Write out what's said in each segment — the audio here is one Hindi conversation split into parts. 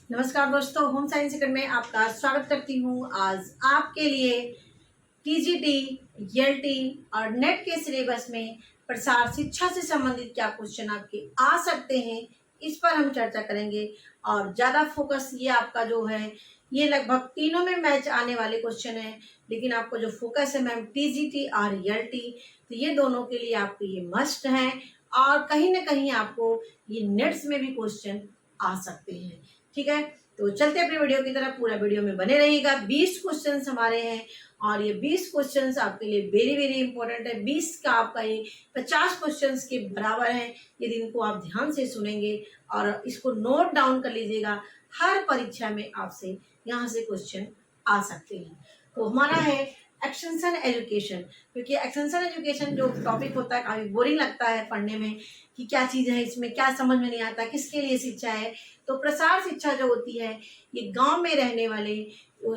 नमस्कार दोस्तों, होम साइंस सेकंड में आपका स्वागत करती हूँ। आज आपके लिए टीजीटी, ईएलटी और नेट के सिलेबस में प्रसार शिक्षा से संबंधित क्या क्वेश्चन आपके आ सकते हैं, इस पर हम चर्चा करेंगे। और ज़्यादा फोकस ये आपका जो है, ये लगभग तीनों में मैच आने वाले क्वेश्चन है, लेकिन आपको जो फोकस है मैम टीजीटी और ईएलटी, तो ये दोनों के लिए आपको ये मस्ट है। और कहीं ना कहीं आपको ये नेट्स में भी क्वेश्चन आ सकते हैं। ठीक है, तो चलते अपने वीडियो की तरफ। पूरा वीडियो में बने रहिएगा। 20 क्वेश्चंस हमारे हैं और ये 20 क्वेश्चंस आपके लिए वेरी वेरी इंपॉर्टेंट है। 20 का आपका ये 50 क्वेश्चंस के बराबर है यदि इनको आप ध्यान से सुनेंगे और इसको नोट डाउन कर लीजिएगा। हर परीक्षा में आपसे यहाँ से क्वेश्चन आ सकते हैं। तो हमारा है एक्सटेंशन एजुकेशन, क्योंकि एक्सटेंशन एजुकेशन जो टॉपिक होता है काफ़ी बोरिंग लगता है पढ़ने में कि क्या चीज़ है, इसमें क्या समझ में नहीं आता, किसके लिए शिक्षा है। तो प्रसार शिक्षा जो होती है, ये गांव में रहने वाले,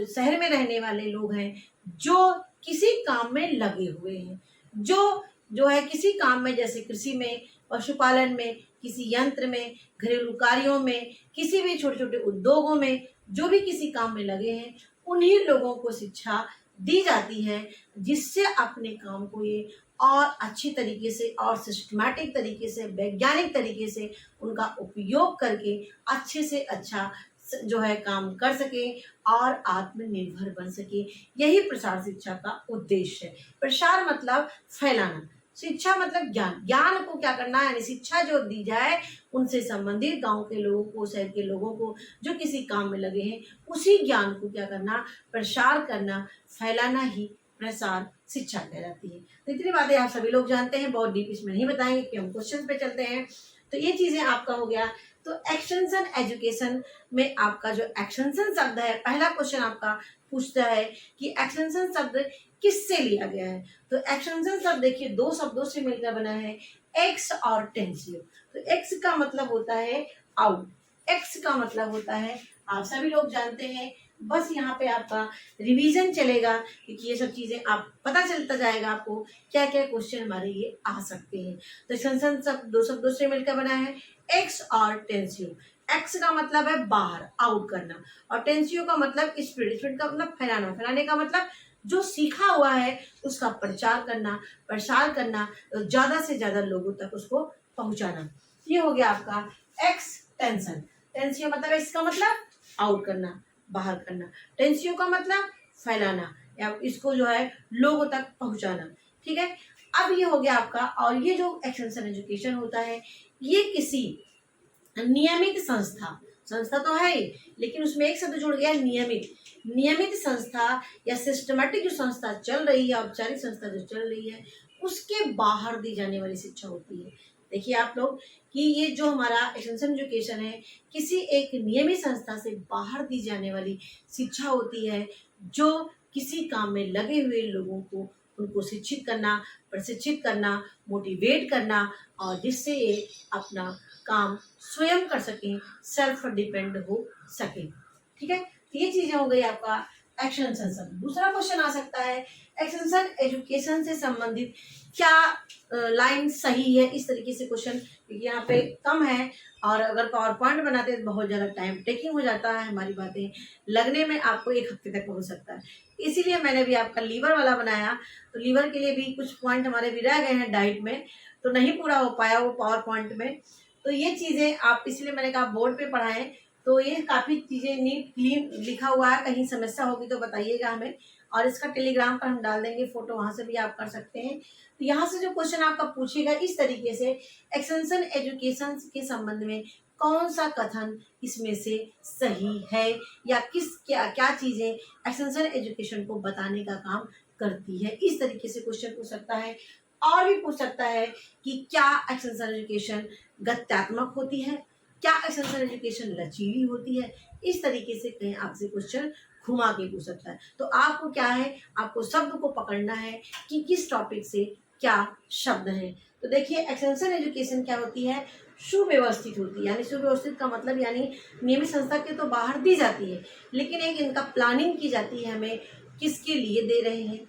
शहर में रहने वाले लोग हैं जो किसी काम में लगे हुए हैं, जो है किसी काम में, जैसे कृषि में, पशुपालन में, किसी यंत्र में, घरेलू कार्यों में, किसी भी छोटे छोटे उद्योगों में, जो भी किसी काम में लगे हैं, उन्हीं लोगों को शिक्षा दी जाती है, जिससे अपने काम को ये और अच्छी तरीके से और सिस्टमैटिक तरीके से, वैज्ञानिक तरीके से उनका उपयोग करके अच्छे से अच्छा जो है काम कर सके और आत्मनिर्भर बन सके। यही प्रसार शिक्षा का उद्देश्य है। प्रसार मतलब फैलाना, शिक्षा मतलब ज्ञान। ज्ञान को क्या करना है, यानी शिक्षा जो दी जाए उनसे संबंधित गांव के लोगों को, शहर के लोगों को जो किसी काम में लगे हैं, उसी ज्ञान को क्या करना, प्रसार करना, फैलाना ही प्रसार शिक्षा कहलाती है। तो इतनी बातें आप सभी लोग जानते हैं, बहुत डीप इसमें नहीं बताएंगे कि हम क्वेश्चन पे चलते हैं। तो ये चीजें आपका हो गया। तो एक्सटेंशन एजुकेशन में आपका जो एक्सटेंशन शब्द है, पहला क्वेश्चन आपका पूछता है कि एक्सटेंशन शब्द किससे लिया गया है। तो एक्सटेंशन शब्द देखिए दो शब्दों से मिलकर बना है, एक्स और टेंसियो। तो एक्स का मतलब होता है आउट, एक्स का मतलब होता है, आप सभी लोग जानते हैं, बस यहाँ पे आपका रिवीजन चलेगा क्योंकि ये सब चीजें आप पता चलता जाएगा आपको क्या क्या क्वेश्चन हमारे ये आ सकते हैं। तो एक्सटेंशन शब्द दो शब्दों से मिलकर बना है, एक्स और टेंसियो। एक्स का मतलब है बाहर, आउट करना, और टेंसियो का मतलब स्प्रेड, स्प्रेड का मतलब फैलाना, फैलाने का मतलब जो सीखा हुआ है उसका प्रचार करना, प्रसार करना, तो ज्यादा से ज्यादा लोगों तक उसको पहुंचाना। ये हो गया आपका एक्सटेंशन। टेंसियो मतलब इसका मतलब आउट करना, बाहर करना। टेंसियो का मतलब फैलाना या इसको जो है लोगों तक पहुंचाना। ठीक है, अब ये हो गया आपका। और ये जो एक्सटेंशन एजुकेशन होता है, ये किसी नियमित संस्था, संस्था तो है ही, लेकिन उसमें एक शब्द जुड़ गया, नियमित। नियमित संस्था या सिस्टमेटिक जो संस्था चल रही है, औपचारिक संस्था जो चल रही है, उसके बाहर दी जाने वाली शिक्षा होती है। देखिए आप लोग कि ये जो हमारा एक्सटेंशन एजुकेशन है, किसी एक नियमित संस्था से बाहर दी जाने वाली शिक्षा होती है, जो किसी काम में लगे हुए लोगों को, उनको शिक्षित करना, प्रशिक्षित करना, मोटिवेट करना, और जिससे ये अपना काम स्वयं कर सकें, सेल्फ डिपेंड हो सके। ठीक है, तो ये चीजें हो गई आपका एक्सटेंशन शब्द। दूसरा क्वेश्चन आ सकता है, एक्सटेंशन एजुकेशन से संबंधित क्या लाइन सही है, इस तरीके से क्वेश्चन यहाँ पे कम है, और अगर पावर पॉइंट बनाते हैं तो बहुत ज़्यादा टाइम टेकिंग हो जाता है, हमारी बातें लगने में आपको 1 हफ्ते तक हो सकता है। इसीलिए मैंने भी आपका लीवर वाला बनाया। तो लीवर के लिए भी कुछ पॉइंट हमारे भी रह गए हैं डाइट में, तो नहीं पूरा हो पाया वो पावर पॉइंट में। तो ये चीज़ें आप, इसलिए मैंने कहा बोर्ड पे पढ़ाएं। तो ये काफ़ी चीज़ें नीट क्लीन लिखा हुआ है, कहीं समस्या होगी तो बताइएगा हमें, और इसका टेलीग्राम पर हम डाल देंगे फोटो, वहाँ से भी आप कर सकते हैं। तो यहाँ से जो क्वेश्चन आपका पूछेगा इस तरीके से, एक्सटेंशन एजुकेशन के संबंध में कौन सा कथन इसमें से सही है, या किस क्या क्या चीज़ें एक्सटेंशन एजुकेशन को बताने का काम करती है, इस तरीके से क्वेश्चन पूछ सकता है। और भी पूछ सकता है कि क्या एक्सटेंशन एजुकेशन गत्यात्मक होती है, क्या एक्सटेंशन एजुकेशन लचीली होती है, इस तरीके से कहीं आपसे क्वेश्चन घुमा के पूछ सकता है। तो आपको क्या है, आपको शब्द को पकड़ना है कि किस टॉपिक से क्या शब्द है। तो देखिए एक्सटेंशन एजुकेशन क्या होती है, सुव्यवस्थित होती है। यानी सुव्यवस्थित का मतलब यानी नियमित संस्था के तो बाहर दी जाती है, लेकिन एक इनका प्लानिंग की जाती है, हमें किसके लिए दे रहे हैं,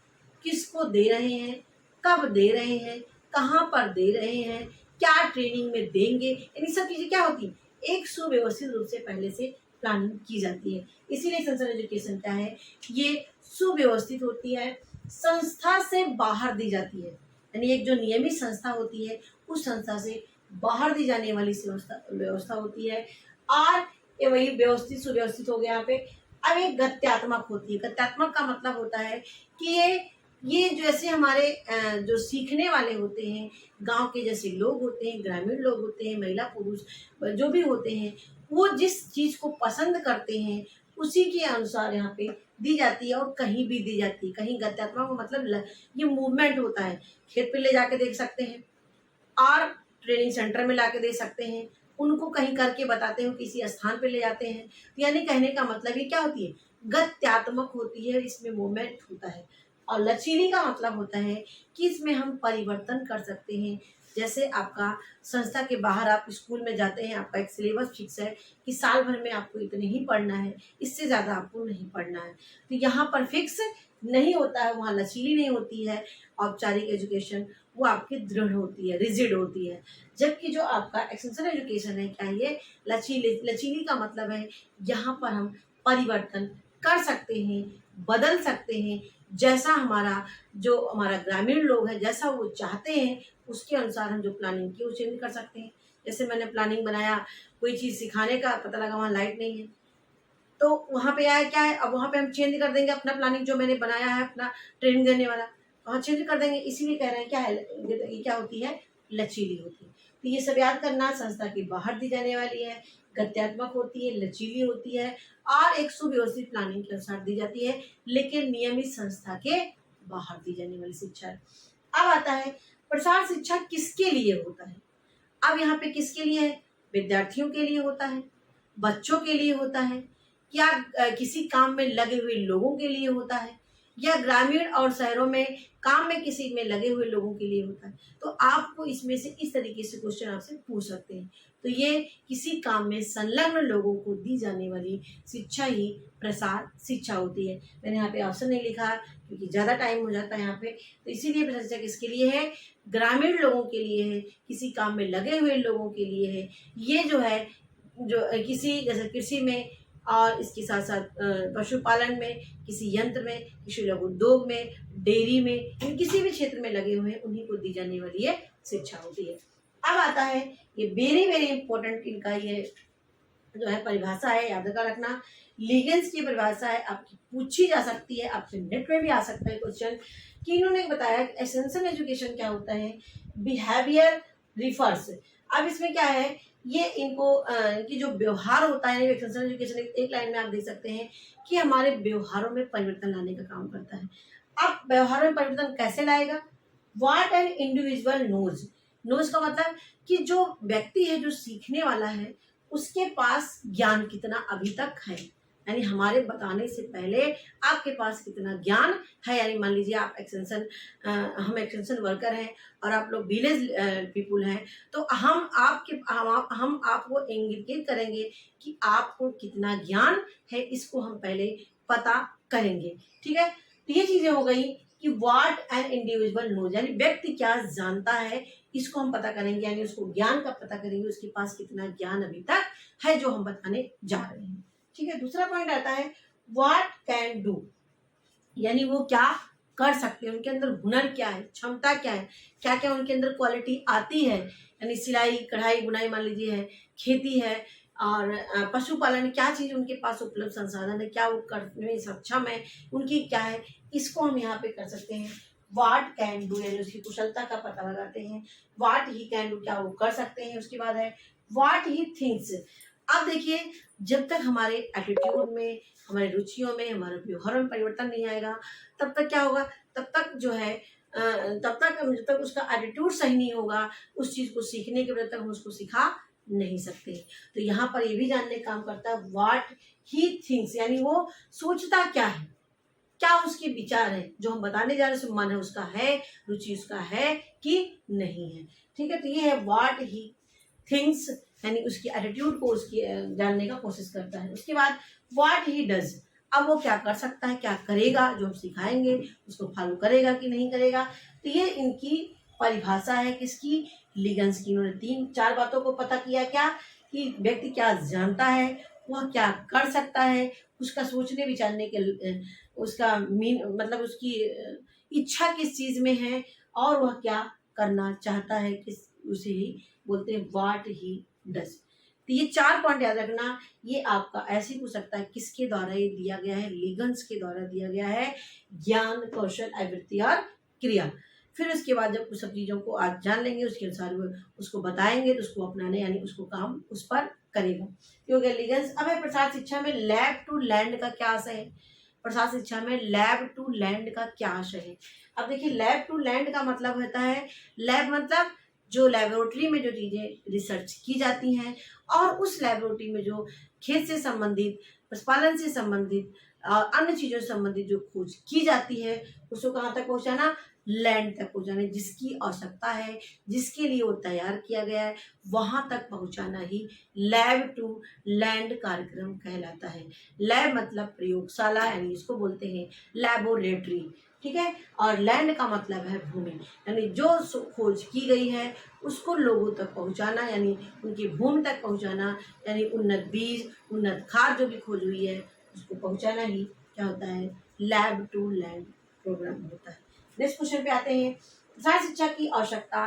किसको दे रहे हैं, कब दे रहे हैं, कहाँ पर दे रहे हैं, क्या ट्रेनिंग में देंगे, इन सब चीज़ें क्या होती, एक सुव्यवस्थित रूप से पहले से प्लानिंग की जाती है। इसीलिए एक्सटेंशन एजुकेशन क्या है, ये सुव्यवस्थित होती है, संस्था से बाहर दी जाती है। यानी एक जो नियमित संस्था होती है उस संस्था से बाहर दी जाने वाली व्यवस्था होती है। और ये वही व्यवस्थित सुव्यवस्थित हो गया यहाँ पे। अब एक गत्यात्मक होती है। गत्यात्मक का मतलब होता है कि ये जैसे हमारे जो सीखने वाले होते हैं, गांव के जैसे लोग होते हैं, ग्रामीण लोग होते हैं, महिला पुरुष जो भी होते हैं, वो जिस चीज़ को पसंद करते हैं उसी के अनुसार यहाँ पे दी जाती है और कहीं भी दी जाती है। कहीं गत्यात्मक का मतलब ये मूवमेंट होता है। खेत पे ले जाके देख सकते हैं और ट्रेनिंग सेंटर में लाके दे सकते हैं, उनको कहीं करके बताते हैं, किसी स्थान पे ले जाते हैं। तो यानी कहने का मतलब ये क्या होती है, गत्यात्मक होती है, इसमें मूवमेंट होता है। और लचीली का मतलब होता है कि इसमें हम परिवर्तन कर सकते हैं। जैसे आपका संस्था के बाहर आप स्कूल में जाते हैं, आपका एक सिलेबस फिक्स है कि साल भर में आपको इतने ही पढ़ना है, इससे ज़्यादा आपको नहीं पढ़ना है। तो यहाँ पर फिक्स नहीं होता है, वहाँ लचीली नहीं होती है। औपचारिक एजुकेशन वो आपकी दृढ़ होती है, रिजिड होती है। जबकि जो आपका एक्सटेंशन एजुकेशन है, क्या ये लचीली का मतलब है यहाँ पर हम परिवर्तन कर सकते हैं, बदल सकते हैं। जैसा हमारा ग्रामीण लोग है, जैसा वो चाहते हैं उसके अनुसार हम जो प्लानिंग की वो चेंज कर सकते हैं। जैसे मैंने प्लानिंग बनाया, कोई चीज़ सिखाने का, पता लगा वहाँ लाइट नहीं है, तो वहाँ पे आया क्या है, अब वहाँ पे हम चेंज कर देंगे अपना प्लानिंग जो मैंने बनाया है, अपना ट्रेनिंग देने वाला वहाँ चेंज कर देंगे। इसीलिए कह रहे हैं क्या है, ये क्या होती है, लचीली होती है। तो ये सब याद करना, संस्था की बाहर दी जाने वाली है, गत्यात्मक होती है, लचीली होती है और एक सुव्यवस्थित प्लानिंग के अनुसार दी जाती है, लेकिन नियमित संस्था के बाहर दी जाने वाली शिक्षा है। अब आता है प्रसार शिक्षा किसके लिए होता है। अब यहाँ पे किसके लिए है, विद्यार्थियों के लिए होता है, बच्चों के लिए होता है, क्या किसी काम में लगे हुए लोगों के लिए होता है, या ग्रामीण और शहरों में काम में किसी में लगे हुए लोगों के लिए होता है। तो आपको इसमें से इस तरीके से क्वेश्चन आपसे पूछ सकते हैं। तो ये किसी काम में संलग्न लोगों को दी जाने वाली शिक्षा ही प्रसार शिक्षा होती है। मैंने यहाँ पे ऑप्शन नहीं लिखा क्योंकि ज़्यादा टाइम हो जाता है यहाँ पे, तो इसीलिए प्रसार शिक्षा किसके लिए है, ग्रामीण लोगों के लिए है, किसी काम में लगे हुए लोगों के लिए है। ये जो है, जो किसी जैसे कृषि में और इसके साथ साथ पशुपालन में, किसी यंत्र में, किसी लघु उद्योग में, डेयरी में, इन किसी भी क्षेत्र में लगे हुए हैं, उन्हीं को दी जाने वाली ये शिक्षा होती है। अब आता है ये वेरी वेरी इंपॉर्टेंट, इनका ये जो है परिभाषा है, याद कर रखना। लीगेंस की परिभाषा है, आपकी पूछी जा सकती है, आपसे नेट में भी आ सकता है क्वेश्चन, कि इन्होंने बताया एसेंशियल एजुकेशन क्या होता है, बिहेवियर रिफर्स। अब इसमें क्या है, ये इनको इनकी जो व्यवहार होता है, एसेंशियल एजुकेशन एक लाइन में आप देख सकते हैं कि हमारे व्यवहारों में परिवर्तन लाने का काम करता है। अब व्यवहार में परिवर्तन कैसे लाएगा, व्हाट एन इंडिविजुअल नोज का मतलब कि जो व्यक्ति है, जो सीखने वाला है, उसके पास ज्ञान कितना अभी तक है, यानी हमारे बताने से पहले आपके पास कितना ज्ञान है। यानी मान लीजिए आप हम एक्सटेंशन वर्कर हैं और आप लोग विलेज पीपुल हैं, तो हम आपको इंगित करेंगे कि आपको कितना ज्ञान है, इसको हम पहले पता करेंगे। ठीक है, तो ये चीजें हो गई कि व्हाट एन इंडिविजुअल नोज, यानी व्यक्ति क्या जानता है, इसको हम पता करेंगे, यानी उसको ज्ञान का पता करेंगे, उसके पास कितना ज्ञान अभी तक है जो हम बताने जा रहे हैं। ठीक है, दूसरा पॉइंट आता है व्हाट कैन डू, यानी वो क्या कर सकते हैं, उनके अंदर हुनर क्या है, क्षमता क्या है, क्या क्या उनके अंदर क्वालिटी आती है। यानी सिलाई कढ़ाई बुनाई मान लीजिए है, खेती है और पशुपालन, क्या चीज़ उनके पास उपलब्ध संसाधन है, क्या वो करने में सक्षम है, उनकी क्या है, इसको हम यहाँ पे कर सकते हैं व्हाट कैन डू, यानी उसकी कुशलता का पता लगाते हैं। व्हाट ही कैन डू, क्या वो कर सकते हैं। उसके बाद है व्हाट ही थिंक्स। अब देखिए, जब तक हमारे एटीट्यूड में, हमारे रुचियों में, हमारे व्यवहार में परिवर्तन नहीं आएगा, तब तक क्या होगा, तब तक जो है जब तक उसका एटीट्यूड सही नहीं होगा, उस चीज़ को सीखने के बाद तक हम उसको सिखा नहीं सकते। तो यहाँ पर ये भी जानने का काम करता है व्हाट ही थिंक्स, यानी वो सोचता क्या है, क्या उसके विचार है, जो हम बताने जा रहे हैं, मन है उसका है, रुचि उसका है कि नहीं है। ठीक है, तो ये है व्हाट ही थिंक्स, यानी उसकी एटीट्यूड को उसकी जानने का कोशिश करता है। उसके बाद व्हाट ही डज, अब वो क्या कर सकता है, क्या करेगा, जो हम सिखाएंगे उसको फॉलो करेगा कि नहीं करेगा। तो ये इनकी परिभाषा है किसकी, लिगन्स की। इन्होंने 3-4 बातों को पता किया, क्या कि व्यक्ति क्या जानता है, वह क्या कर सकता है, उसका सोचने विचारने के उसका मतलब उसकी इच्छा किस चीज में है, और वह क्या करना चाहता है, किस उसे ही बोलते हैं व्हाट ही डज। तो ये 4 पॉइंट याद रखना। ये आपका ऐसे ही पूछ सकता है किसके द्वारा ये दिया गया है, लिगन्स के द्वारा दिया गया है, ज्ञान, कौशल, आवृत्ति और क्रिया। फिर उसके बाद जब उस सब चीजों को आज जान लेंगे, उसके अनुसार वो उसको बताएंगे तो उसको अपनाने यानी उसको काम उस पर करेगा। क्योंकि लिगन्स। अब है प्रसार शिक्षा में लैब टू लैंड का क्या आशय है। प्रसार शिक्षा में लैब टू लैंड का क्या आशय है। अब देखिए लैब टू लैंड का मतलब होता है, लैब मतलब जो लेबोरेटरी में जो चीजें रिसर्च की जाती हैं, और उस लेबोरेटरी में जो खेत से संबंधित, पशुपालन से संबंधित और अन्य चीजों से संबंधित जो खोज की जाती है, उसको कहाँ तक पहुंचाना, लैंड तक पहुंचाना। जिसकी आवश्यकता है, जिसके लिए वो तैयार किया गया है, वहां तक पहुंचाना ही लैब टू लैंड कार्यक्रम कहलाता है। लैब मतलब प्रयोगशाला, यानी इसको बोलते हैं लैबोरेटरी, ठीक है। और लैंड का मतलब है भूमि, यानी जो खोज की गई है उसको लोगों तक पहुंचाना, यानी उनकी भूमि तक पहुंचाना, यानी उन्नत बीज, उन्नत खाद जो भी खोज हुई है उसको पहुंचाना ही क्या होता है, लैब टू लैंड प्रोग्राम होता है। नेक्स्ट क्वेश्चन पे आते हैं। प्रसार शिक्षा की आवश्यकता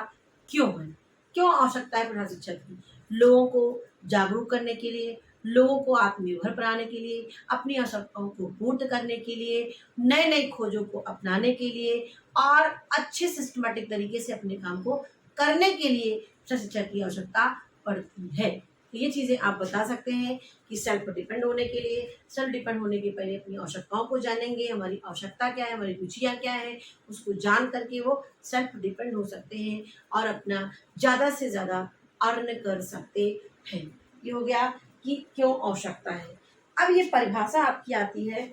क्यों है। क्यों आवश्यकता है प्रसार शिक्षा की। लोगों को जागरूक करने के लिए, लोगों को आत्मनिर्भर बनाने के लिए, अपनी आवश्यकताओं को पूर्ण करने के लिए, नए नए खोजों को अपनाने के लिए, और अच्छे सिस्टमेटिक तरीके से अपने काम को करने के लिए प्रसार शिक्षा की आवश्यकता पड़ती है। तो ये चीजें आप बता सकते हैं कि सेल्फ डिपेंड होने के लिए, सेल्फ डिपेंड होने के पहले अपनी आवश्यकताओं को जानेंगे, हमारी आवश्यकता क्या है, हमारी रुचियाँ क्या है, उसको जान करके वो सेल्फ डिपेंड हो सकते हैं और अपना ज़्यादा से ज़्यादा अर्न कर सकते हैं। ये हो गया कि क्यों आवश्यकता है। अब ये परिभाषा आपकी आती है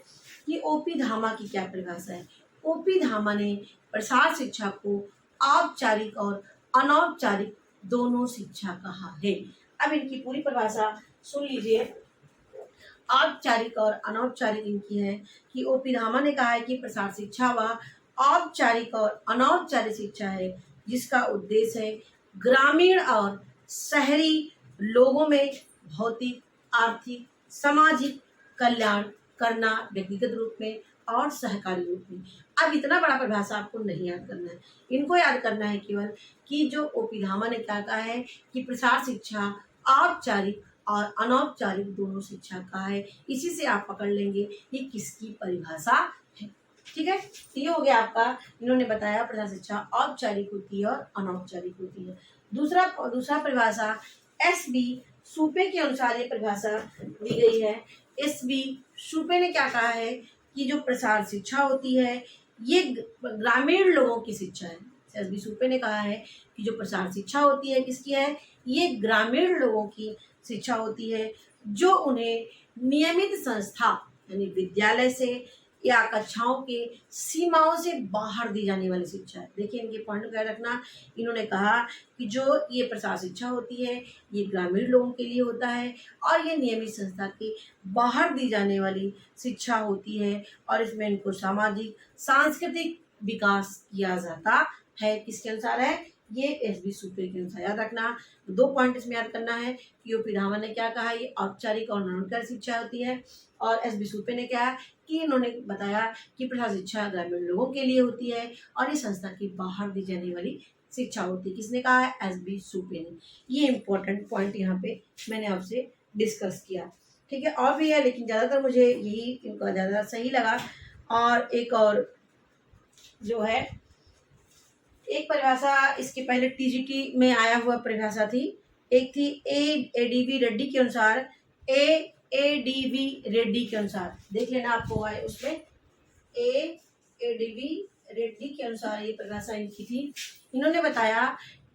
कि ओपी धामा की क्या परिभाषा है। ओपी धामा ने प्रसार शिक्षा को औपचारिक और अनौपचारिक दोनों शिक्षा कहा है। अब इनकी पूरी परिभाषा सुन लीजिए। औपचारिक और अनौपचारिक इनकी है कि ओपी धामा ने कहा है कि प्रसार शिक्षा वह औपचारिक और अनौपचारिक शिक्षा है जिसका उद्देश्य है ग्रामीण और शहरी लोगों में भौतिक, आर्थिक, सामाजिक कल्याण करना, व्यक्तिगत रूप में और सहकारी रूप में। अब इतना बड़ा परिभाषा आपको नहीं याद करना है, इनको याद करना है केवल कि जो ओपी धामा ने क्या कहा है कि प्रसार शिक्षा औपचारिक और अनौपचारिक दोनों शिक्षा का है। इसी से आप पकड़ लेंगे ये किसकी परिभाषा है, ठीक है। ये हो गया आपका, इन्होंने बताया प्रसार शिक्षा औपचारिक होती है और अनौपचारिक होती है। दूसरा परिभाषा एस.बी. सूपे के अनुसार ये परिभाषा दी गई है। एस.बी. सूपे ने क्या कहा है कि जो प्रसार शिक्षा होती है ये ग्रामीण लोगों की शिक्षा है। एस.बी. सूपे ने कहा है कि जो प्रसार शिक्षा होती है किसकी है, ये ग्रामीण लोगों की शिक्षा होती है जो उन्हें नियमित संस्था यानी विद्यालय से या कक्षाओं के सीमाओं से बाहर दी जाने वाली शिक्षा है। देखिए इनके पॉइंट को याद रखना। इन्होंने कहा कि जो ये प्रसार शिक्षा होती है ये ग्रामीण लोगों के लिए होता है और ये नियमित संस्था के बाहर दी जाने वाली शिक्षा होती है, और इसमें इनको सामाजिक सांस्कृतिक विकास किया जाता है। किसके अनुसार है, ये एस.बी. सूपे के अनुसार। याद रखना 2 पॉइंट इसमें याद करना है कि ओपी धामा ने क्या कहा, ये औपचारिक और अनौपचारिक शिक्षा होती है, और एस.बी. सूपे ने क्या कि इन्होंने बताया कि प्रसार शिक्षा ग्रामीण लोगों के लिए होती है और ये संस्था की बाहर दी जाने वाली शिक्षा होती है। किसने कहा है, एस.बी. सूपे ने। ये इंपॉर्टेंट पॉइंट यहाँ पे मैंने आपसे डिस्कस किया, ठीक है। और भी है लेकिन ज़्यादातर मुझे यही इनका ज़्यादा सही लगा। और एक और जो है एक परिभाषा इसके पहले टीजीटी में आया हुआ परिभाषा थी, एक थी एडीवी रेड्डी के अनुसार। एडीवी रेड्डी के अनुसार देख लेना आपको आए उसमें एडीवी रेड्डी के अनुसार ये परिभाषा इनकी थी। इन्होंने बताया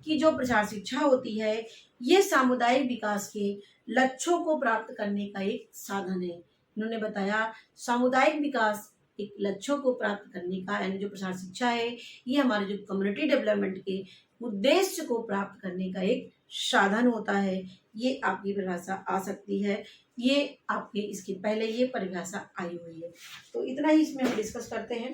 कि जो प्रसार शिक्षा होती है ये सामुदायिक विकास के लक्ष्यों को प्राप्त करने का एक साधन है। इन्होंने बताया सामुदायिक विकास एक लक्ष्यों को प्राप्त करने का, यानी जो प्रसार शिक्षा है ये हमारे जो कम्युनिटी डेवलपमेंट के उद्देश्य को प्राप्त करने का एक साधन होता है। ये आपकी परिभाषा आ सकती है, ये आपके इसके पहले ये परिभाषा आई हुई है। तो इतना ही इसमें हम डिस्कस करते हैं।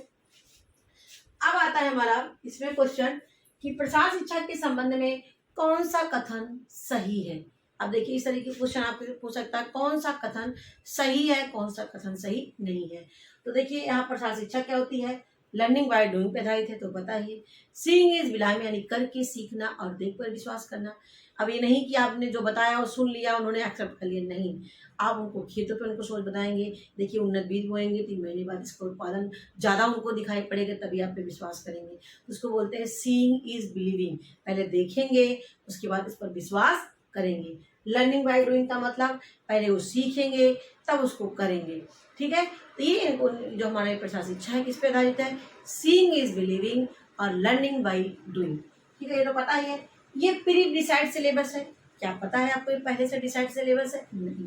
अब आता है हमारा इसमें क्वेश्चन कि प्रसार शिक्षा के संबंध में कौन सा कथन सही है। अब देखिए इस तरीके के क्वेश्चन आपसे पूछ सकता है कौन सा कथन सही है, कौन सा कथन सही नहीं है। तो देखिए यहाँ प्रसार शिक्षा क्या होती है, लर्निंग बाय डूइंग पे आधारित है, तो पता ही। सीइंग इज बिलीविंग यानी करके सीखना और देख कर विश्वास करना। अब ये नहीं कि आपने जो बताया और सुन लिया उन्होंने एक्सेप्ट कर लिया, नहीं, आप उनको खेतों पे उनको सोच बताएंगे, देखिए उन्नत बीज बोएंगे 3 महीने बाद इसका उत्पादन ज़्यादा उनको दिखाई पड़ेगा, तभी आप पे विश्वास करेंगे। तो उसको बोलते हैं सीइंग इज बिलीविंग, पहले देखेंगे उसके बाद इस पर विश्वास करेंगे। लर्निंग बाय डूइंग का मतलब पहले वो सीखेंगे तब उसको करेंगे, ठीक है। तो ये जो हमारे प्रसार शिक्षा है किस पे आधारित है, सीइंग इज बिलीविंग और लर्निंग बाय डूइंग, ठीक है। ये तो पता ही है। ये प्री डिसाइड सिलेबस है, क्या पता है आपको ये पहले से डिसाइड सिलेबस है, नहीं,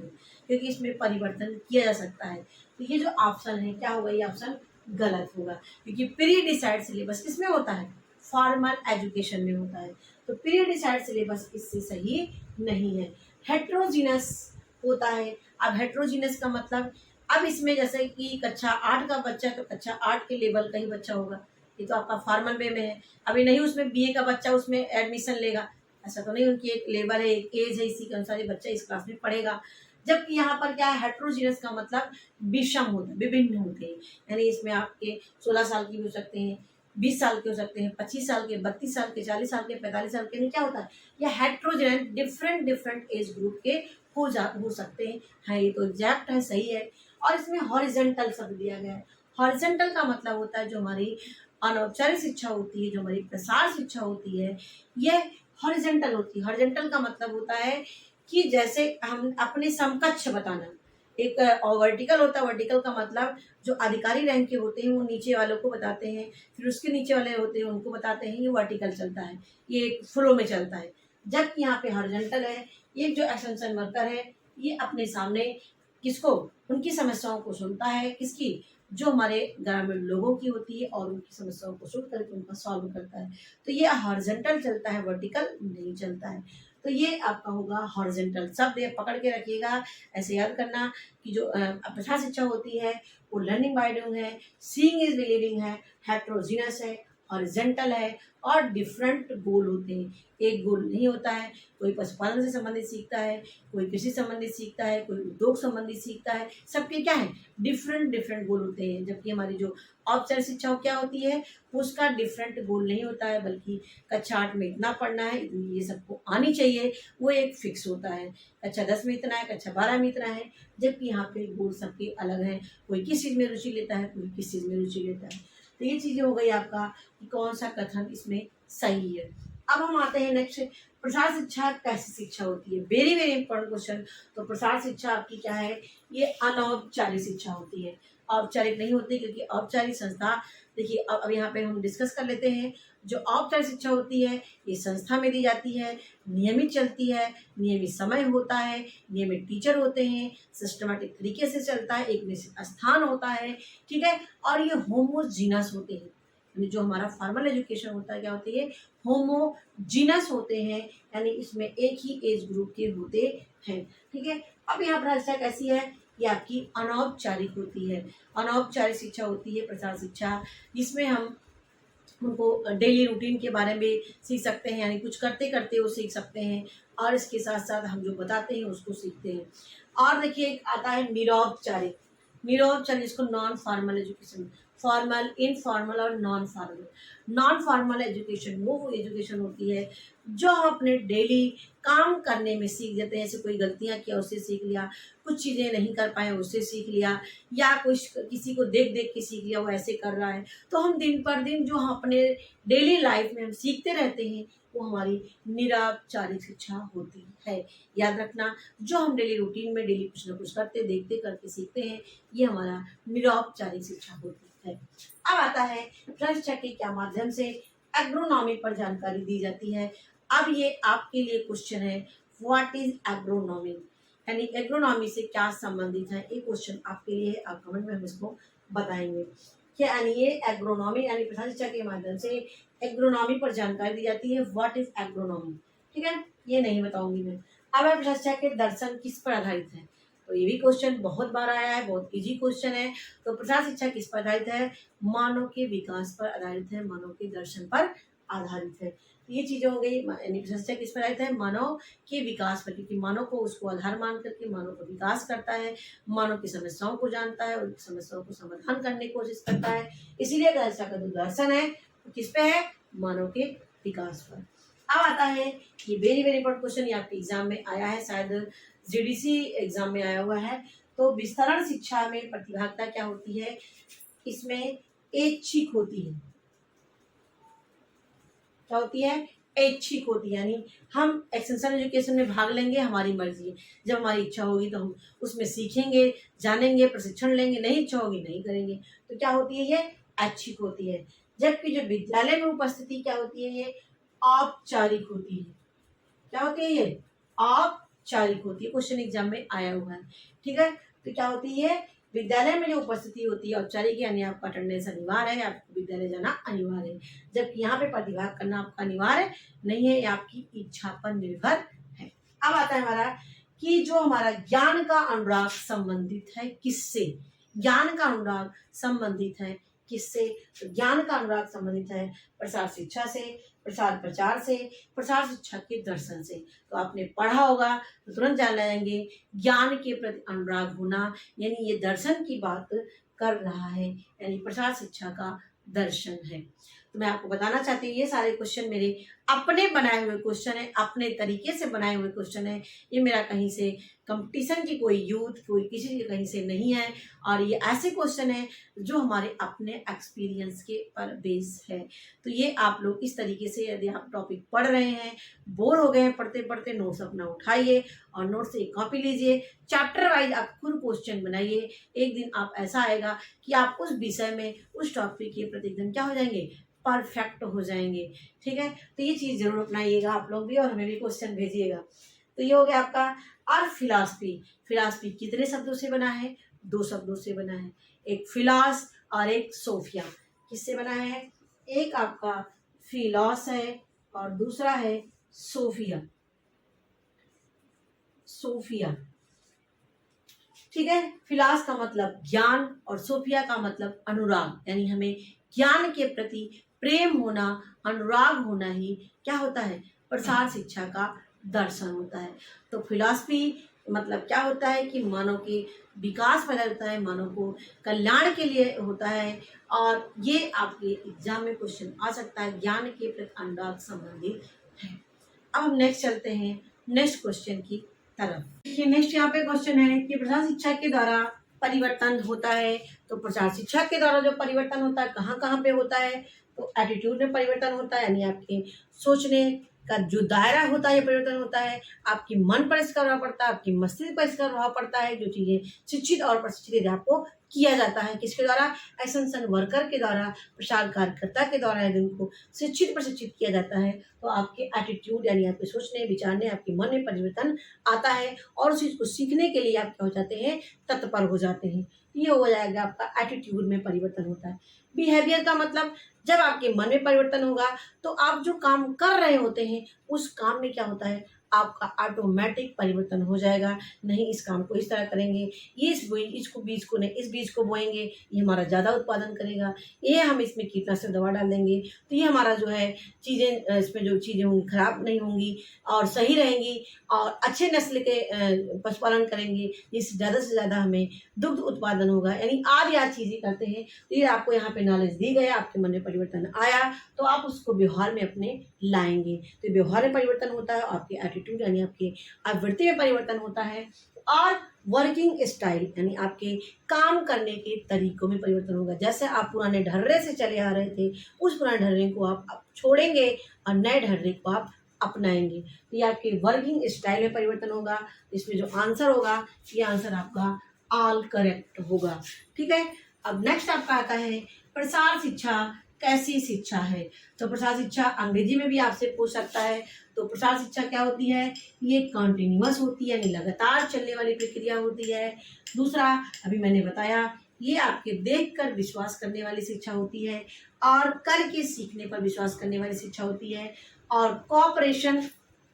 क्योंकि इसमें परिवर्तन किया जा सकता है। तो ये जो ऑप्शन है क्या होगा, ये ऑप्शन गलत होगा, क्योंकि प्री डिसाइड सिलेबस किसमें होता है, फॉर्मल एजुकेशन में होता है। तो प्री डिसाइड सिलेबस इससे सही नहीं है। हेट्रोजीनस होता है। अब हेट्रोजीनस का मतलब, अब इसमें जैसे कि कक्षा 8 का बच्चा तो कक्षा 8 के लेवल का ही बच्चा होगा, ये तो आपका फॉर्मल वे में है। अभी नहीं उसमें बीए का बच्चा उसमें एडमिशन लेगा, ऐसा तो नहीं, उनकी एक लेवल है, एक एज है, इसी के अनुसार ये बच्चा इस क्लास में पढ़ेगा। जबकि यहाँ पर क्या है, हेट्रोजीनस का मतलब विषम होता है, विभिन्न होते हैं, यानी इसमें आपके 16 साल की भी हो सकते हैं, 20 साल के हो सकते हैं, 25 साल के, 32 साल के, 40 साल के, 45 साल के, नहीं क्या होता है, यह हेट्रोजेनेट डिफरेंट डिफरेंट एज ग्रुप के हो सकते हैं। हाँ ये तो एग्जैक्ट है, सही है। और इसमें हॉरिजेंटल शब्द दिया गया है। हॉरिजेंटल का मतलब होता है जो हमारी अनौपचारिक शिक्षा होती है, जो हमारी प्रसार शिक्षा होती है, ये हॉरिजेंटल होती है। हॉरिजेंटल का मतलब होता है कि जैसे हम अपने समकक्ष बताना, एक और वर्टिकल होता है। वर्टिकल का मतलब जो अधिकारी रैंक के होते हैं वो नीचे वालों को बताते हैं, फिर उसके नीचे वाले होते हैं उनको बताते हैं, ये वर्टिकल चलता है, ये एक फ्लो में चलता है। जबकि यहाँ पे हॉरिजॉन्टल है, ये जो एक्सटेंशन वर्कर है ये अपने सामने किसको, उनकी समस्याओं को सुनता है, किसकी, जो हमारे ग्रामीण लोगों की होती है, और उनकी समस्याओं को सुन करके उनका सॉल्व करता है। तो ये हॉरिजॉन्टल चलता है, वर्टिकल नहीं चलता है। तो ये आपका होगा हॉरिजॉन्टल। शब्द ये पकड़ के रखिएगा, ऐसे याद करना कि जो प्रसार शिक्षा होती है वो लर्निंग बाय डूइंग है, सीइंग इज बिलीविंग है, हेट्रोजीनस है, हॉरिजॉन्टल है, और डिफरेंट गोल होते हैं। एक गोल नहीं होता है, कोई पशुपालन से संबंधित सीखता है, कोई कृषि संबंधित सीखता है, कोई उद्योग संबंधित सीखता है, सबके क्या है, डिफरेंट डिफरेंट गोल होते हैं। जबकि हमारी जो औपचारिक शिक्षा क्या होती है, उसका डिफरेंट गोल नहीं होता है, बल्कि कक्षा 8 में इतना पढ़ना है, इतनी ये सबको आनी चाहिए, वो एक फिक्स होता है। कक्षा 10 में इतना है, कक्षा 12 में इतना है। जबकि यहाँ पे गोल सबके अलग हैं, कोई किस चीज़ में रुचि लेता है, कोई किस चीज़ में रुचि लेता है। तो ये चीज़ें हो गई आपका कि कौन सा कथन इसमें सही है। अब हम आते हैं नेक्स्ट, प्रसार शिक्षा कैसी शिक्षा होती है, वेरी वेरी इंपॉर्टेंट क्वेश्चन। तो प्रसार शिक्षा आपकी क्या है, ये अनौपचारिक शिक्षा होती है, औपचारिक नहीं होती, क्योंकि औपचारिक संस्था, देखिए अब यहाँ पे हम डिस्कस कर लेते हैं। जो औपचारिक शिक्षा होती है ये संस्था में दी जाती है, नियमित चलती है, नियमित समय होता है, नियमित टीचर होते हैं, सिस्टमेटिक तरीके से चलता है, एक निश्चित स्थान होता है, ठीक है। और ये होमोजीनस होते हैं, यानी जो हमारा फॉर्मल एजुकेशन होता है क्या होती है, होमोजीनस होते हैं, यानी इसमें एक ही एज ग्रुप के होते हैं, ठीक है। अब यहाँ पर शिक्षा कैसी है, ये आपकी अनौपचारिक होती है। अनौपचारिक शिक्षा होती है प्रसार शिक्षा, जिसमें हम उनको डेली रूटीन के बारे में सीख सकते हैं, यानी कुछ करते करते वो सीख सकते हैं, और इसके साथ साथ हम जो बताते हैं उसको सीखते हैं। और देखिए एक आता है निरौपचारिक, निरौपचारिक जिसको non formal education, formal, informal और non formal. Non formal education वो एजुकेशन होती है जो हम अपने डेली काम करने में सीख जाते हैं, जैसे कोई गलतियां किया उससे सीख लिया, कुछ चीज़ें नहीं कर पाए उससे सीख लिया, या कुछ किसी को देख देख के सीख लिया वो ऐसे कर रहा है। तो हम दिन पर दिन जो हम अपने डेली लाइफ में हम सीखते रहते हैं वो हमारी निरौपचारिक शिक्षा होती है। याद रखना, जो हम डेली रूटीन में डेली कुछ ना कुछ करते देखते करके सीखते हैं, ये हमारा निरौपचारिक शिक्षा होती है। अब आता है प्रशिक्षक के क्या माध्यम से एग्रोनॉमी पर जानकारी दी जाती है। अब ये आपके लिए क्वेश्चन है, व्हाट इज एग्रोनॉमी, यानी एग्रोनॉमी से क्या संबंधित है, ये क्वेश्चन आपके लिए, आप कमेंट में हम इसको बताएंगे। क्या यानी ये एग्रोनॉमी यानी प्रसार शिक्षा के माध्यम से एग्रोनॉमी पर जानकारी दी जाती है, व्हाट इज एग्रोनॉमी, ठीक है, ये नहीं बताऊंगी मैं। अब है प्रसार शिक्षा के दर्शन किस पर आधारित है, तो ये भी क्वेश्चन बहुत बार आया है, बहुत इजी क्वेश्चन है। तो प्रसार शिक्षा किस पर आधारित है, मानव के विकास पर आधारित है, मानव के दर्शन पर आधारित है। तो ये चीजें हो गई, यानी प्रशंसा किस पर आधारित है? मानव के विकास पर, क्योंकि मानव को उसको आधार मान करके मानव का विकास करता है, मानव की समस्याओं को जानता है, उनकी समस्याओं को समाधान करने की कोशिश करता है। इसीलिए प्रशंसा का जो दर्शन है वो किस पे है? मानव के विकास पर। अब आता है ये वेरी वेरी इंपॉर्टेंट क्वेश्चन, ये आपके एग्जाम में आया है, शायद जीडीसी एग्जाम में आया हुआ है। तो विस्तरण शिक्षा में प्रतिभागिता क्या होती है? इसमें ऐच्छिक होती है। क्या होती है? ऐच्छिक होती है, यानी हम एक्सटेंशन एजुकेशन में भाग लेंगे, हमारी मर्जी है। जब हमारी इच्छा होगी तो हम उसमें सीखेंगे, जानेंगे, प्रशिक्षण लेंगे, नहीं इच्छा होगी नहीं करेंगे। तो क्या होती है? ये ऐच्छिक होती है। जबकि जो विद्यालय में उपस्थिति क्या होती है? ये औपचारिक होती है। क्या होती है? ये औपचारिक होती है, क्वेश्चन एग्जाम में आया हुआ है। ठीक है, तो क्या होती है? विद्यालय में जो उपस्थिति होती है औपचारिक, यानी आपका अटेंडेंस अनिवार्य है, आपको विद्यालय जाना अनिवार्य है। जबकि यहाँ पे प्रतिभाग करना आपका अनिवार्य नहीं है, ये आपकी इच्छा पर निर्भर है। अब आता है हमारा कि जो हमारा ज्ञान का अनुराग संबंधित है किससे? ज्ञान का अनुराग संबंधित है किससे? तो ज्ञान का अनुराग संबंधित है प्रसार शिक्षा से, प्रसार प्रचार से, प्रसार शिक्षा के दर्शन से। तो आपने पढ़ा होगा तो तुरंत जान जाएंगे, ज्ञान के प्रति अनुराग होना, यानी ये दर्शन की बात कर रहा है, यानी प्रसार शिक्षा का दर्शन है। तो मैं आपको बताना चाहती हूँ ये सारे क्वेश्चन मेरे अपने बनाए हुए क्वेश्चन है, अपने तरीके से बनाए हुए क्वेश्चन है। ये मेरा कहीं से कंपटीशन की कोई यूथ कोई किसी की कहीं से नहीं है, और ये ऐसे क्वेश्चन है जो हमारे अपने एक्सपीरियंस के पर बेस है। तो ये आप लोग इस तरीके से, यदि आप टॉपिक पढ़ रहे हैं, बोर हो गए हैं पढ़ते पढ़ते, नोट्स अपना उठाइए और नोट से एक कॉपी लीजिए, चैप्टर वाइज आप खुद क्वेश्चन बनाइए। एक दिन आप ऐसा आएगा कि आप उस विषय में, उस टॉपिक के प्रति एकदम क्या हो जाएंगे? परफेक्ट हो जाएंगे। ठीक है, तो ये चीज़ जरूर अपनाइएगा आप लोग भी, और हमें भी क्वेश्चन भेजिएगा। तो ये हो गया आपका। और फिलॉसफी, फिलॉसफी कितने शब्दों से बना है? 2 शब्दों से बना है, एक फिलॉस और एक सोफिया। किससे बना है? एक आपका फिलॉस है और दूसरा है सोफिया। सोफिया, ठीक है। फिलॉस का मतलब ज्ञान और सोफिया का मतलब अनुराग, यानी हमें ज्ञान के प्रति प्रेम होना, अनुराग होना ही क्या होता है? प्रसार शिक्षा का दर्शन होता है। तो फिलॉसफी मतलब क्या होता है कि मानव के विकास पर होता है, मानव को कल्याण के लिए होता है, और ये आपके एग्जाम में क्वेश्चन आ सकता है, ज्ञान के प्रति अनुराग संबंधित है। अब हम नेक्स्ट चलते हैं नेक्स्ट क्वेश्चन की तरफ। देखिए नेक्स्ट यहाँ पे क्वेश्चन है कि प्रसार शिक्षा के द्वारा परिवर्तन होता है। तो प्रसार शिक्षा के द्वारा जो परिवर्तन होता है कहाँ कहाँ पे होता है? तो एटीट्यूड में परिवर्तन होता है, यानी आपके सोचने का जो दायरा होता है ये परिवर्तन होता है। आपकी मन पर इसका प्रभाव पड़ता है, आपकी मस्तिष्क पर इसका प्रभाव पड़ता है। जो चीजें शिक्षित और प्रशिक्षित आपको किया जाता है, किसके द्वारा? एक्सटेंशन वर्कर के द्वारा, प्रसार कार्यकर्ता के द्वारा यदि उनको शिक्षित प्रशिक्षित किया जाता है तो आपके एटीट्यूड, यानी आपके सोचने विचारने, आपके मन में परिवर्तन आता है, और उस चीज को सीखने के लिए आप क्या हो जाते हैं? तत्पर हो जाते हैं। ये हो जाएगा आपका एटीट्यूड में परिवर्तन होता है। बिहेवियर का मतलब जब आपके मन में परिवर्तन होगा तो आप जो काम कर रहे होते हैं उस काम में क्या होता है? आपका ऑटोमेटिक परिवर्तन हो जाएगा। नहीं, इस काम को इस तरह करेंगे, ये इसको बीज को नहीं, इस बीज को बोएंगे, ये हमारा ज़्यादा उत्पादन करेगा, ये हम इसमें कीटनाशक दवा डाल देंगे तो ये हमारा जो है चीज़ें, इसमें जो चीज़ें होंगी खराब नहीं होंगी और सही रहेंगी, और अच्छे नस्ल के पशुपालन करेंगे, जिससे ज़्यादा से ज़्यादा हमें दुग्ध उत्पादन होगा। यानी आदि चीज़ें करते हैं। तो ये आपको यहाँ पे नॉलेज दी गई, आपके मन में परिवर्तन आया तो आप उसको व्यवहार में अपने लाएंगे। तो व्यवहार में परिवर्तन होता है, आपके एटीट्यूड यानी आपके आवृत्ति में परिवर्तन होता है, और वर्किंग स्टाइल यानी आपके काम करने के तरीकों में परिवर्तन होगा। जैसे आप पुराने ढर्रे से चले आ रहे थे, उस पुराने ढर्रे को आप छोड़ेंगे और नए ढर्रे को आप अपनाएंगे। तो ये आपके वर्किंग स्टाइल में परिवर्तन होगा। इसमें जो आंसर होगा ये आंसर आपका ऑल करेक्ट होगा। ठीक है, अब नेक्स्ट आपका आता है प्रसार शिक्षा कैसी शिक्षा है। तो प्रसार शिक्षा अंग्रेजी में भी आपसे पूछ सकता है। तो प्रसार शिक्षा क्या होती है? ये कॉन्टिन्यूअस होती है, यानी लगातार चलने वाली प्रक्रिया होती है। दूसरा अभी मैंने बताया, ये आपके देखकर विश्वास करने वाली शिक्षा होती है, और करके सीखने पर विश्वास करने वाली शिक्षा होती है। और कोऑपरेशन,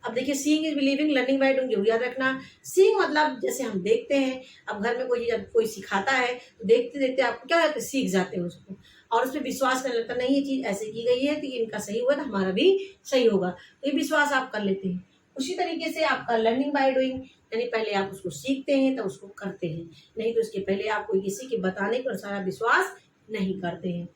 अब देखिए seeing is believing, learning by doing, याद रखना। सीइंग मतलब जैसे हम देखते हैं, अब घर में कोई सिखाता है तो देखते देखते आप क्या होता है? सीख जाते हैं उसको। और उस पर विश्वास करने लगता नहीं ये चीज़ ऐसे की गई है तो ये इनका सही हुआ तो हमारा भी सही होगा, तो ये विश्वास आप कर लेते हैं। उसी तरीके से आपका लर्निंग बाय डूइंग, यानी पहले आप उसको सीखते हैं तो उसको करते हैं, नहीं तो उसके पहले आप कोई किसी के बताने पर सारा विश्वास नहीं करते हैं।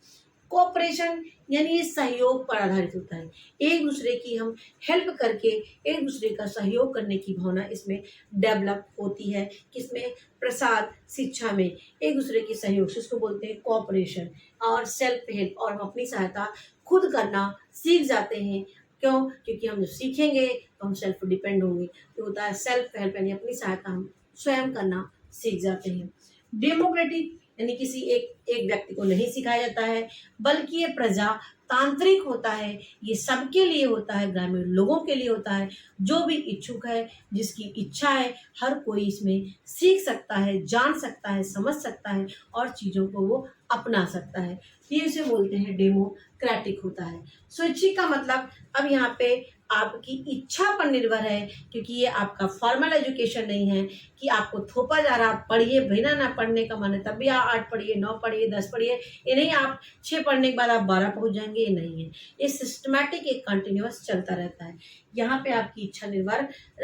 कोऑपरेशन यानी ये सहयोग पर आधारित होता है, एक दूसरे की हम हेल्प करके एक दूसरे का सहयोग करने की भावना इसमें डेवलप होती है। किसमें? प्रसार शिक्षा में एक दूसरे के सहयोग से, उसको बोलते हैं कोऑपरेशन। और सेल्फ हेल्प, और हम अपनी सहायता खुद करना सीख जाते हैं। क्यों? क्योंकि हम जब सीखेंगे तो हम सेल्फ डिपेंड होंगे, तो होता है सेल्फ हेल्प, यानी अपनी सहायता हम स्वयं करना सीख जाते हैं। डेमोक्रेटिक यानी किसी एक व्यक्ति को नहीं सिखाया जाता है, बल्कि ये प्रजातांत्रिक होता है, ये सबके लिए होता है, ग्रामीण लोगों के लिए होता है। जो भी इच्छुक है, जिसकी इच्छा है, हर कोई इसमें सीख सकता है, जान सकता है, समझ सकता है और चीज़ों को वो अपना सकता है। ये इसे बोलते हैं डेमोक्रेटिक होता है। स्वैच्छिक का मतलब अब यहाँ पे आपकी इच्छा पर निर्भर है, क्योंकि ये आपका फॉर्मल एजुकेशन नहीं है कि आपको थोपा जा रहा आप पढ़िए, बिना ना पढ़ने का मन है तब भी आप 8 पढ़िए, 9 पढ़िए, 10 पढ़िए, ये नहीं आप 6 पढ़ने के बाद आप 12 पहुंच जाएंगे, ये नहीं है। ये सिस्टमैटिक एक कंटिन्यूअस चलता रहता है। यहाँ पे आपकी इच्छा निर्भर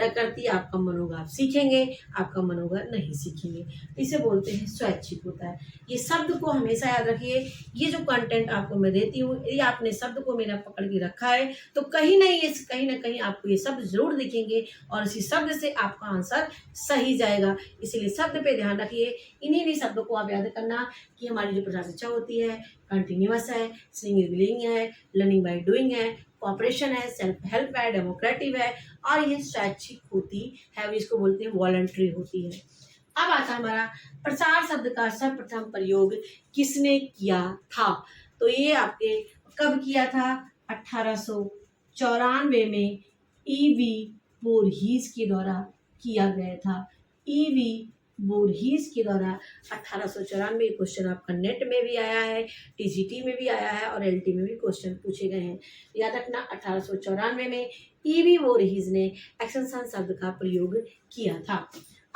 करती है, आपका मन होगा आप सीखेंगे, आपका मन होगा नहीं सीखेंगे, इसे बोलते हैं स्वैच्छिक होता है। ये शब्द को हमेशा याद रखिए, ये जो कंटेंट आपको मैं देती हूँ, यदि आपने शब्द को मेरा पकड़ के रखा है तो कहीं ना कहीं आपको ये शब्द जरूर दिखेंगे और इसी शब्द से आपका आंसर सही जाएगा। इसीलिए शब्द पे ध्यान रखिए। इन्हीं शब्दों को आप याद करना कि हमारी जो प्रसार शिक्षा होती है कंटिन्यूअस है, सिंगिंग बिलिंग है, लर्निंग बाय डूइंग है, कोऑपरेशन है, सेल्फ हेल्प है, डेमोक्रेटिव है और ये स्वैच्छिक होती है, इसको बोलते हैं वॉलंटरी होती है। अब आता है हमारा प्रसार शब्द का सर्वप्रथम प्रयोग किसने किया था? तो ये आपके कब किया था? 1894 में ईवी वोरहीज के द्वारा किया गया था। ईवी वोरहीज के द्वारा 1894। क्वेश्चन आपका नेट में भी आया है, टीजीटी में भी आया है और एलटी में भी क्वेश्चन पूछे गए हैं। याद रखना 1894 में ईवी वोरहीज ने एक्सटेंशन शब्द का प्रयोग किया था।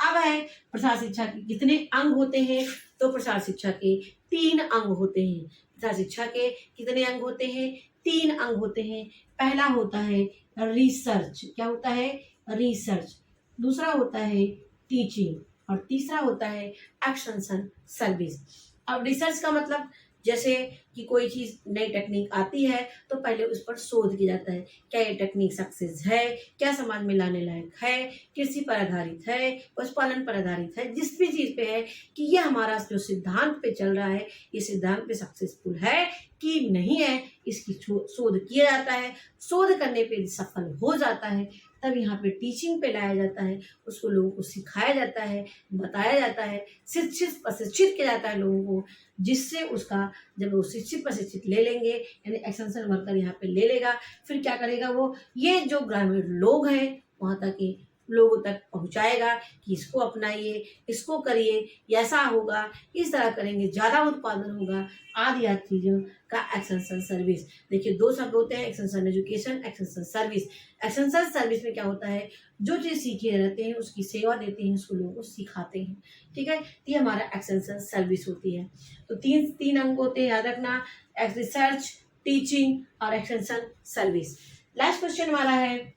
अब है प्रसार शिक्षा के कितने अंग होते हैं? तो प्रसार शिक्षा के 3 अंग होते हैं। प्रसार शिक्षा के कितने अंग होते हैं? 3 अंग होते हैं। पहला होता है रिसर्च। क्या होता है? रिसर्च। दूसरा होता है टीचिंग और तीसरा होता है एक्सटेंशन सर्विस। अब रिसर्च का मतलब जैसे कि कोई चीज़ नई टेक्निक आती है तो पहले उस पर शोध किया जाता है, क्या ये टेक्निक सक्सेस है, क्या समाज में लाने लायक है, कृषि पर आधारित है, पशुपालन पर आधारित है, जिस भी चीज़ पे है कि ये हमारा जो सिद्धांत पे चल रहा है ये सिद्धांत पे सक्सेसफुल है कि नहीं है, इसकी शोध किया जाता है। शोध करने पे सफल हो जाता है तब यहाँ पे टीचिंग पे लाया जाता है, उसको लोगों को सिखाया जाता है, बताया जाता है, शिक्षित प्रशिक्षित किया जाता है लोगों को, जिससे उसका जब वो शिक्षित प्रशिक्षित ले लेंगे यानी एक्सटेंशन वर्कर यहाँ पे ले लेगा, फिर क्या करेगा वो, ये जो ग्रामीण लोग हैं वहाँ तक के लोगों तक पहुँचाएगा कि इसको अपनाइए, इसको करिए, ऐसा होगा, इस तरह करेंगे ज़्यादा उत्पादन होगा, आदि आदि चीज़ों का एक्सटेंशन सर्विस। देखिए 2 शब्द होते हैं, extension education, extension service. Extension service में क्या होता है, जो चीज़ सीखे रहते हैं उसकी सेवा देते हैं, उसको लोगों को सिखाते हैं। ठीक है, ये हमारा एक्सटेंशन सर्विस होती है। तो 3 अंग होते हैं, याद रखना, रिसर्च, टीचिंग और एक्सटेंशन सर्विस। लास्ट क्वेश्चन हमारा है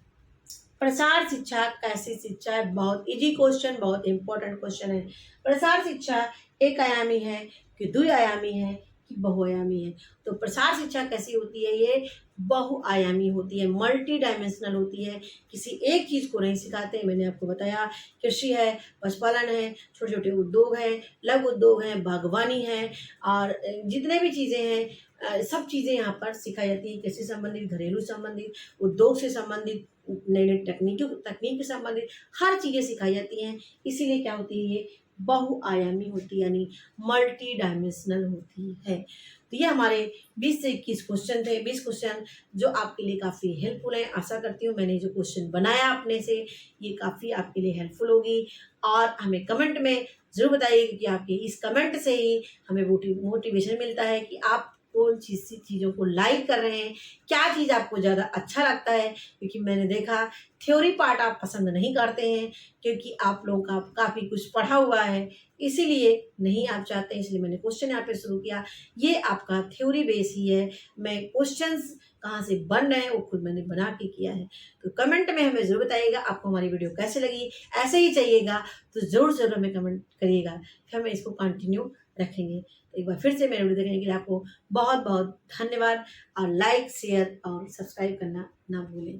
प्रसार शिक्षा कैसी शिक्षा है? बहुत इजी क्वेश्चन, बहुत इंपॉर्टेंट क्वेश्चन है। प्रसार शिक्षा एक आयामी है कि द्विआयामी है कि बहुआयामी है? तो प्रसार शिक्षा कैसी होती है? ये बहुआयामी होती है, मल्टी डायमेंशनल होती है। किसी एक चीज़ को नहीं सिखाते, मैंने आपको बताया कृषि है, पशुपालन है, छोटे छोटे उद्योग है, लघु उद्योग है, बागवानी है और जितने भी चीज़ें हैं सब चीज़ें यहाँ पर सिखाई जाती हैं। कृषि संबंधित, घरेलू संबंधित, उद्योग से संबंधित, नई नई तकनीक से संबंधित हर चीज़ें सिखाई जाती हैं। इसीलिए क्या होती है, ये बहुआयामी होती है यानी मल्टी डायमेंशनल होती है। तो ये हमारे 20 से 21 क्वेश्चन थे। 20 क्वेश्चन जो आपके लिए काफ़ी हेल्पफुल है। आशा करती हूँ मैंने जो क्वेश्चन बनाया अपने से ये काफ़ी आपके लिए हेल्पफुल होगी और हमें कमेंट में ज़रूर बताइए कि आपके इस कमेंट से ही हमें मोटिवेशन मिलता है कि आप कौन चीज़ों को लाइक कर रहे हैं, क्या चीज़ आपको ज़्यादा अच्छा लगता है। क्योंकि मैंने देखा थ्योरी पार्ट आप पसंद नहीं करते हैं, क्योंकि आप लोगों का काफ़ी कुछ पढ़ा हुआ है, इसीलिए नहीं आप चाहते हैं, इसलिए मैंने क्वेश्चन यहाँ पे शुरू किया। ये आपका थ्योरी बेस ही है, मैं क्वेश्चंस कहाँ से बन रहे हैं वो खुद मैंने बना के किया है। तो कमेंट में हमें ज़रूर बताइएगा आपको हमारी वीडियो कैसे लगी। ऐसे ही चाहिएगा तो ज़रूर हमें कमेंट करिएगा, फिर हमें इसको कंटिन्यू रखेंगे। तो एक बार फिर से मेरे वीडियो देखने के लिए आपको बहुत बहुत धन्यवाद, और लाइक शेयर और सब्सक्राइब करना ना भूलें।